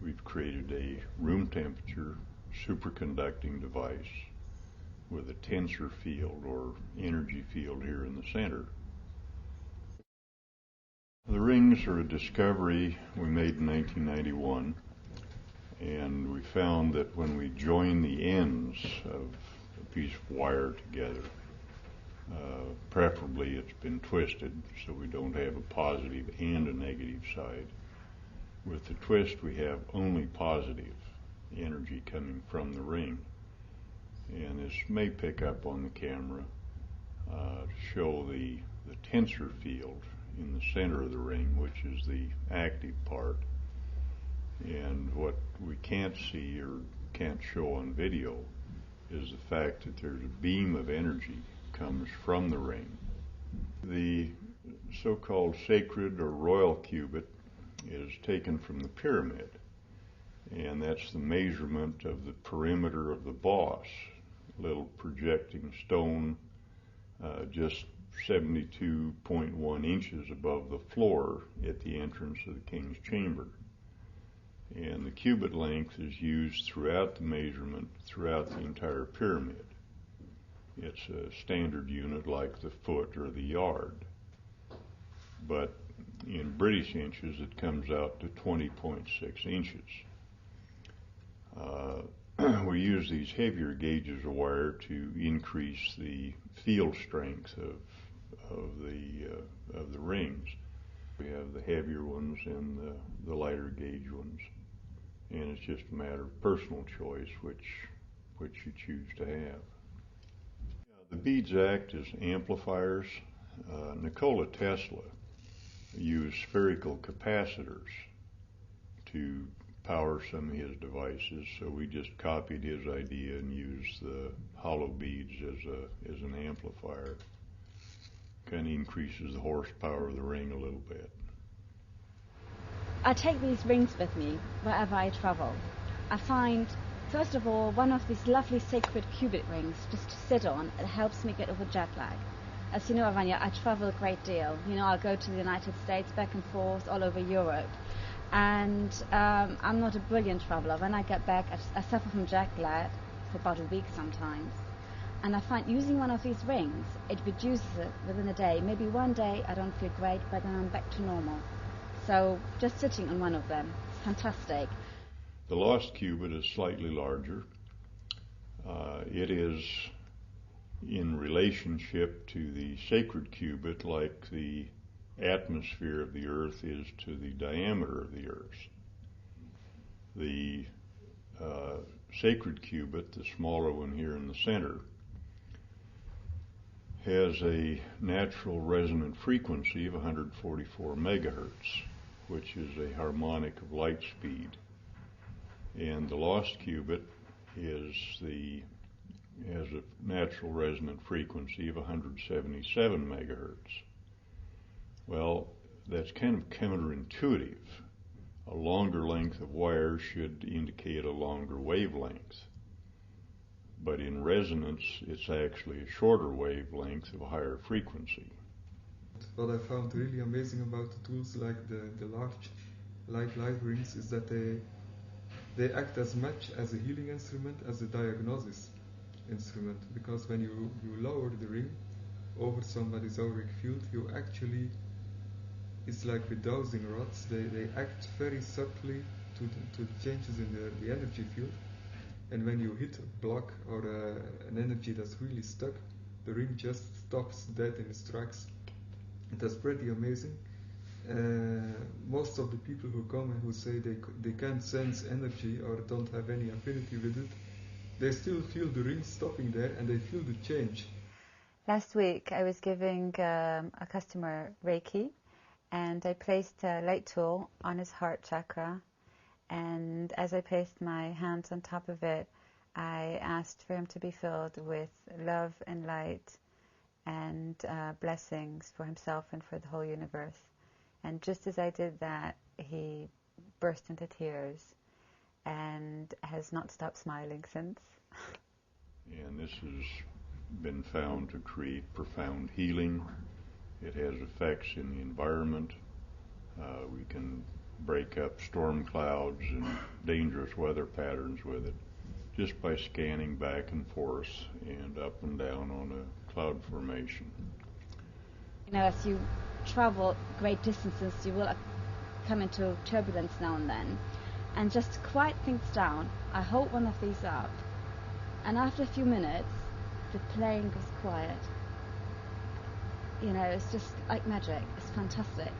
we've created a room temperature superconducting device with a tensor field or energy field here in the center. The rings are a discovery we made in 1991, and we found that when we join the ends of a piece of wire together, preferably it's been twisted so we don't have a positive and a negative side. With the twist we have only positive energy coming from the ring, and this may pick up on the camera to show the tensor field in the center of the ring, which is the active part. And what we can't see or can't show on video is the fact that there's a beam of energy comes from the ring. The so-called sacred or royal qubit is taken from the pyramid, and that's the measurement of the perimeter of the boss, a little projecting stone just 72.1 inches above the floor at the entrance of the king's chamber. And the qubit length is used throughout the measurement, throughout the entire pyramid. It's a standard unit like the foot or the yard. But in British inches, it comes out to 20.6 inches. We use these heavier gauges of wire to increase the field strength of the rings. We have the heavier ones and the lighter gauge ones, and it's just a matter of personal choice which you choose to have. The beads act as amplifiers. Nikola Tesla used spherical capacitors to power some of his devices, so we just copied his idea and used the hollow beads as an amplifier. Kind of increases the horsepower of the ring a little bit. I take these rings with me wherever I travel. I find, first of all, one of these lovely sacred qubit rings just to sit on. It helps me get over jet lag. As you know, Avanya, I travel a great deal. You know, I'll go to the United States, back and forth, all over Europe. And I'm not a brilliant traveler. When I get back, I suffer from jet lag for about a week sometimes. And I find using one of these rings, it reduces it within a day. Maybe one day I don't feel great, but then I'm back to normal. So just sitting on one of them, it's fantastic. The lost qubit is slightly larger. It is in relationship to the sacred qubit like the atmosphere of the Earth is to the diameter of the Earth. The sacred qubit, the smaller one here in the center, has a natural resonant frequency of 144 megahertz, which is a harmonic of light speed. And the lost qubit has a natural resonant frequency of 177 megahertz. Well, that's kind of counterintuitive. A longer length of wire should indicate a longer wavelength. But in resonance, it's actually a shorter wavelength of a higher frequency. What I found really amazing about the tools like the large light rings is that they act as much as a healing instrument as a diagnosis instrument, because when you lower the ring over somebody's auric field, you actually, it's like with dowsing rods, they act very subtly to the changes in the energy field. And when you hit a block or an energy that's really stuck, the ring just stops dead in its tracks. And that's pretty amazing. Most of the people who come and who say they can't sense energy or don't have any affinity with it, they still feel the ring stopping there and they feel the change. Last week I was giving a customer Reiki, and I placed a light tool on his heart chakra, and as I placed my hands on top of it, I asked for him to be filled with love and light and blessings for himself and for the whole universe. And just as I did that, he burst into tears and has not stopped smiling since. And this has been found to create profound healing. It has effects in the environment. We can break up storm clouds and dangerous weather patterns with it, just by scanning back and forth and up and down on a cloud formation. You know, as you travel great distances, you will come into turbulence now and then. And just to quiet things down, I hold one of these up, and after a few minutes, the plane goes quiet. You know, it's just like magic. It's fantastic.